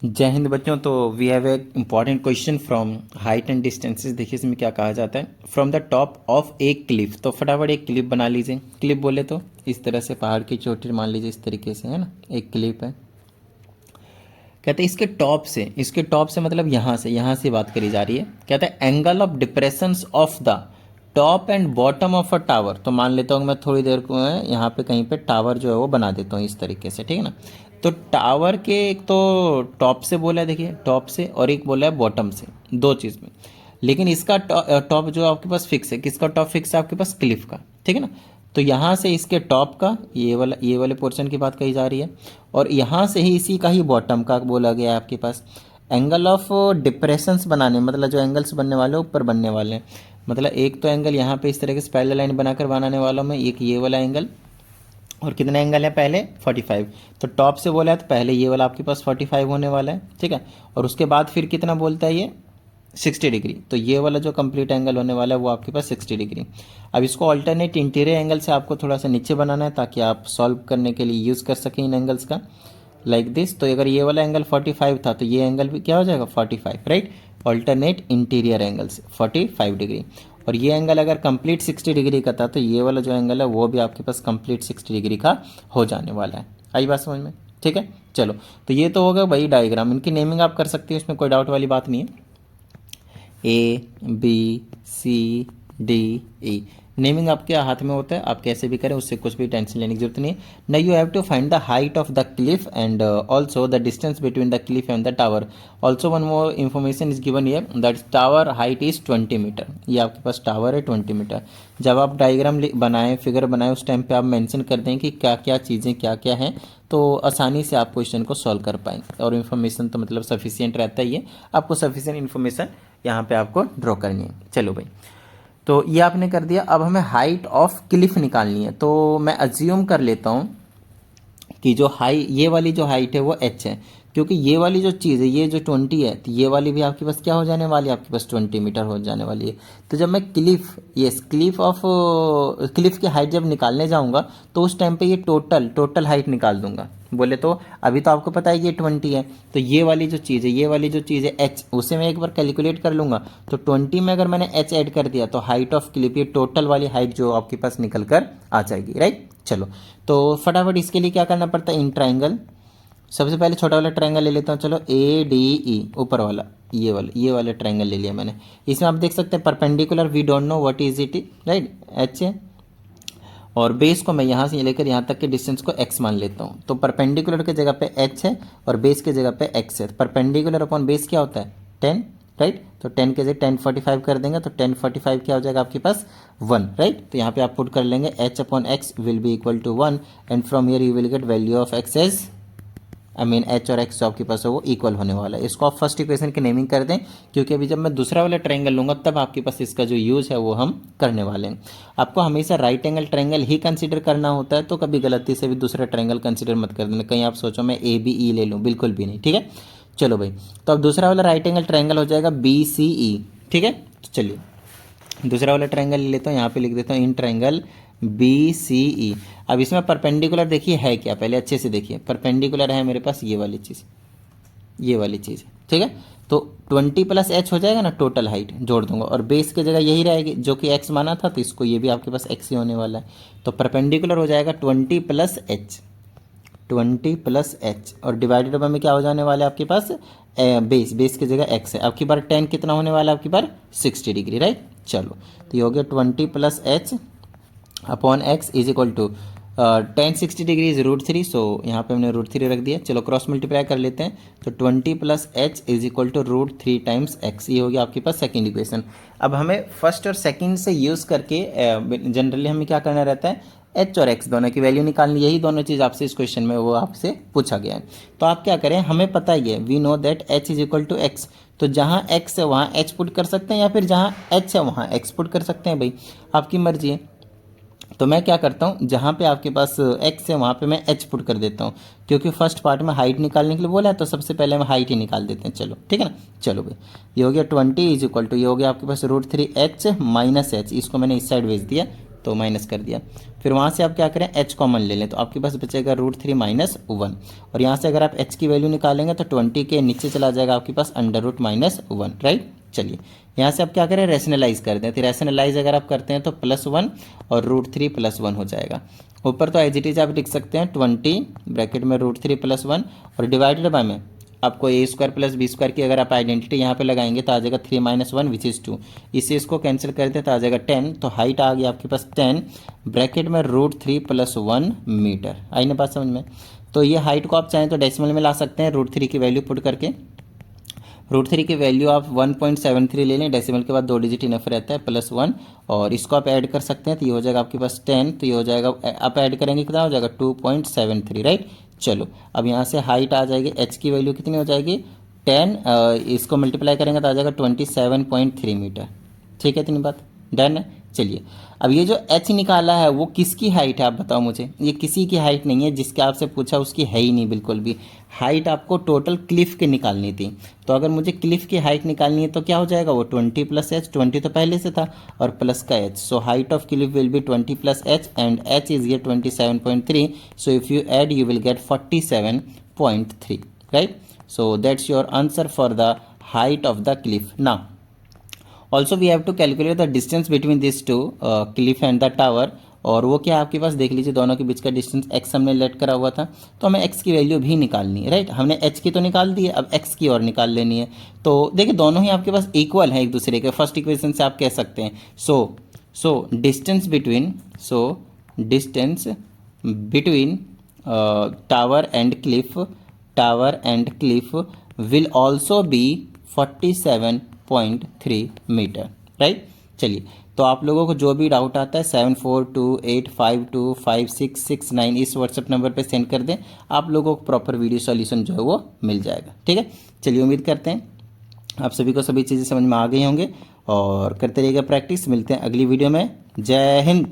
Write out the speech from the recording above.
जय हिंद बच्चों। तो we have a important question from height and distances. देखिए इसमें क्या कहा जाता है, from the top of a cliff. तो फटाफट एक क्लिफ बना लीजिए। क्लिफ बोले तो इस तरह से पहाड़ की चोटी मान लीजिए, इस तरीके से, है ना, एक क्लिफ है। कहते हैं इसके टॉप से मतलब यहाँ से बात करी जा रही है। कहते हैं angle of depressions of the top and bottom of a tower. तो मान लेता हूँ मैं थोड़ी देर को यहाँ पे कहीं पे टावर जो है वो बना देता हूँ इस तरीके से, ठीक है ना। तो टावर के एक तो टॉप से बोला है, देखिए टॉप से, और एक बोला है बॉटम से, दो चीज़ में। लेकिन इसका टॉप जो आपके पास फिक्स है, किसका टॉप फिक्स है आपके पास, क्लिफ का, ठीक है ना। तो यहाँ से इसके टॉप का ये वाले पोर्शन की बात कही जा रही है, और यहाँ से ही इसी का ही बॉटम का बोला गया है आपके पास। एंगल ऑफ डिप्रेशंस बनाने, मतलब जो एंगल्स बनने वाले ऊपर बनने वाले हैं, मतलब एक तो एंगल यहाँ पे इस तरीके से पैरेलल लाइन बनाकर बनाने वाला हूँ मैं, एक ये वाला एंगल, और कितना एंगल है पहले 45। तो टॉप से बोला है तो पहले ये वाला आपके पास 45 होने वाला है, ठीक है। और उसके बाद फिर कितना बोलता है ये 60 डिग्री। तो ये वाला जो कंप्लीट एंगल होने वाला है वो आपके पास 60 डिग्री। अब इसको ऑल्टरनेट इंटीरियर एंगल से आपको थोड़ा सा नीचे बनाना है ताकि आप सॉल्व करने के लिए यूज़ कर सकें इन एंगल्स का, लाइक दिस। तो अगर ये वाला एंगल 45 था तो ये एंगल भी क्या हो जाएगा 45, राइट। ऑल्टरनेट इंटीरियर एंगल से 45 डिग्री। और ये एंगल अगर कंप्लीट 60 डिग्री का था तो ये वाला जो एंगल है वो भी आपके पास कंप्लीट 60 डिग्री का हो जाने वाला है। आई बात समझ में, ठीक है। चलो, तो ये तो होगा भाई डायग्राम। इनकी नेमिंग आप कर सकते हो, इसमें कोई डाउट वाली बात नहीं है। A B C D E, naming आपके हाथ में होता है, आप कैसे भी करें, उससे कुछ भी टेंशन लेने की जरूरत नहीं है। Now you have to find the height of the cliff and also the distance between the cliff and the tower. Also one more information is given here, that tower height is 20 meter. ये आपके पास tower है 20 metre. जब आप diagram बनाएं, figure बनाएं, उस time पे आप मेंशन कर दें कि क्या क्या चीज़ें क्या क्या हैं, तो आसानी से आप क्वेश्चन को सॉल्व कर पाएंगे। और इन्फॉर्मेशन तो मतलब सफिशियंट रहता ही है, आपको सफिशियंट इन्फॉर्मेशन यहाँ पे आपको ड्रॉ करनी है। चलो भाई, तो ये आपने कर दिया। अब हमें हाइट ऑफ क्लिफ निकालनी है। तो मैं अज्यूम कर लेता हूँ कि जो ये वाली जो हाइट है वो h है, क्योंकि ये वाली जो चीज़ है ये जो 20 है, तो ये वाली भी आपके पास क्या हो जाने वाली है, आपके पास 20 मीटर हो जाने वाली है। तो जब मैं क्लिफ की हाइट जब निकालने जाऊंगा तो उस टाइम पे ये टोटल हाइट निकाल दूंगा। बोले तो अभी तो आपको पता है ये 20 है, तो ये वाली जो चीज़ है h, उसे मैं एक बार कैलकुलेट कर लूँगा। तो 20 में अगर मैंने h ऐड कर दिया तो हाइट ऑफ क्लिफ, ये टोटल वाली हाइट जो आपके पास निकल कर आ जाएगी, राइट। चलो, तो फटाफट इसके लिए क्या करना पड़ता है, इन ट्राइंगल। सबसे पहले छोटा वाला ट्रायंगल ले लेता हूँ। चलो ए डी ई, ऊपर वाला ये वाला ट्रायंगल ले लिया मैंने। इसमें आप देख सकते हैं perpendicular we don't know what is it, right, H है। और बेस को मैं यहाँ से लेकर यहाँ तक के डिस्टेंस को x मान लेता हूँ। तो परपेंडिकुलर के जगह पे h है और बेस के जगह पे x है। परपेंडिकुलर अपॉन बेस क्या होता है 10, राइट। तो 10 के जगह 1045 कर देंगे तो 1045 क्या हो जाएगा आपके पास 1, राइट। तो यहाँ पे आप पुट कर लेंगे h upon X will be equal to 1 and from here you will get value of x as h और x जो आपके पास है वो इक्वल होने वाला है। इसको आप फर्स्ट इक्वेशन की नेमिंग कर दें, क्योंकि अभी जब मैं दूसरा वाला ट्रायंगल लूँगा तब आपके पास इसका जो यूज़ है वो हम करने वाले हैं। आपको हमेशा राइट एंगल ट्रायंगल ही कंसीडर करना होता है, तो कभी गलती से भी दूसरा ट्रायंगल कंसीडर मत कर देना, कहीं आप सोचो मैं ए बी ई ले लूँ, बिल्कुल भी नहीं, ठीक है। चलो भाई, तो अब दूसरा वाला राइट एंगल ट्रायंगल हो जाएगा बी सी ई, ठीक है। तो चलिए दूसरा वाला ट्रायंगल ले लेता हूँ, यहाँ पे लिख देता हूँ इन ट्रायंगल बी सी ई। अब इसमें परपेंडिकुलर देखिए है क्या, पहले अच्छे से देखिए। परपेंडिकुलर है मेरे पास ये वाली चीज़, ठीक है। तो 20 प्लस h हो जाएगा ना, टोटल हाइट जोड़ दूंगा, और बेस की जगह यही रहेगी जो कि x माना था, तो इसको ये भी आपके पास x ही होने वाला है। तो परपेंडिकुलर हो जाएगा 20 प्लस h, और डिवाइडेड बाय में क्या हो जाने वाला है आपके पास बेस की जगह x है। आपकी बार 10 कितना होने वाला है आपकी बार 60 डिग्री, राइट। चलो, तो ये हो गया 20 plus h upon X is equal to 10 60 degree is √3, so यहाँ पे हमने √3 रख दिया। चलो क्रॉस मल्टीप्लाई कर लेते हैं, तो 20 plus H is equal to √3 times X. ये हो गया आपके पास सेकंड इक्वेशन। अब हमें फर्स्ट और सेकंड से यूज़ करके जनरली हमें क्या करना रहता है, एच और एक्स दोनों की वैल्यू निकालनी। यही दोनों चीज़ आपसे इस क्वेश्चन में वो आपसे पूछा गया है। तो आप क्या करें, हमें पता ही है, we know that H is equal to X. तो जहाँ एक्स है वहाँ एच पुट कर सकते हैं, या फिर जहाँ एच है वहाँ एक्स पुट कर सकते हैं, भाई आपकी मर्जी है। तो मैं क्या करता हूँ, जहाँ पे आपके पास x है वहाँ पे मैं h पुट कर देता हूँ, क्योंकि फर्स्ट पार्ट में हाइट निकालने के लिए बोला है, तो सबसे पहले हम हाइट ही निकाल देते हैं। चलो ठीक है ना। चलो भाई, ये हो गया 20 इज इक्वल टू, ये हो गया आपके पास √3h माइनस h, इसको मैंने इस साइड भेज दिया तो माइनस कर दिया। फिर वहाँ से आप क्या करें, h कॉमन ले लें, तो आपके पास बचेगा √3 माइनस 1। और यहाँ से अगर आप h की वैल्यू निकालेंगे तो 20 के नीचे चला जाएगा आपके पास √-1, राइट। चलिए यहाँ से आप क्या करें, रैशनलाइज कर दें, तो रैशनलाइज अगर आप करते हैं तो +1 और √3 +1 हो जाएगा। ऊपर तो एज इट इज आप लिख सकते हैं 20 ब्रैकेट में √3 +1 और डिवाइडेड बाय में आपको a² + b² की अगर आप आइडेंटिटी यहाँ पे लगाएंगे तो आ जाएगा 3 - 1 विच इज़ 2। इससे इसको कैंसिल कर दें तो आ जाएगा 10। तो हाइट आ गई आपके पास 10 ब्रैकेट में √3 + 1 मीटर। आई ना बात समझ में। तो ये हाइट को आप चाहें तो डेसिमल में ला सकते हैं, √3 की वैल्यू पुट करके। √3 की वैल्यू आप 1.73 ले लें, डेसिमल के बाद 2 डिजिट इनफ रहता है, +1 और इसको आप ऐड कर सकते हैं तो ये हो जाएगा आपके पास 10। तो ये हो जाएगा, आप ऐड करेंगे कितना हो जाएगा 2.73, राइट। चलो अब यहाँ से हाइट आ जाएगी, h की वैल्यू कितनी हो जाएगी 10, इसको मल्टीप्लाई करेंगे तो आ जाएगा 27.3 मीटर। ठीक है, इतनी बात डन है। चलिए अब ये जो h निकाला है वो किसकी हाइट है आप बताओ मुझे। ये किसी की हाइट नहीं है, जिसके आपसे पूछा उसकी है ही नहीं बिल्कुल भी। हाइट आपको टोटल क्लिफ की निकालनी थी, तो अगर मुझे क्लिफ की हाइट निकालनी है तो क्या हो जाएगा, वो 20 + h, 20 तो पहले से था और प्लस का h। So height of cliff will be 20 + h and h is ये 27.3। So if you add you will get 47.3, right. So that's your answer for the height of the cliff. Now also we have to calculate the distance between this two cliff and the tower. और वो क्या आपके पास देख लीजिए, दोनों के बीच का distance x हमने लेट करा हुआ था, तो हमें x की वैल्यू भी निकालनी है, राइट। हमने h की तो निकाल दी है, अब x की और निकाल लेनी है। तो देखिए दोनों ही आपके पास इक्वल है एक दूसरे के। फर्स्ट इक्वेशन से आप कह सकते हैं so distance between tower and cliff will also be 47.3 meter, right. चलिए तो आप लोगों को जो भी डाउट आता है 7428525669 इस व्हाट्सएप नंबर पे सेंड कर दें, आप लोगों को प्रॉपर वीडियो सॉल्यूशन जो है वो मिल जाएगा। ठीक है, चलिए उम्मीद करते हैं आप सभी को सभी चीज़ें समझ में आ गई होंगे और करते रहिएगा प्रैक्टिस। मिलते हैं अगली वीडियो में। जय हिंद।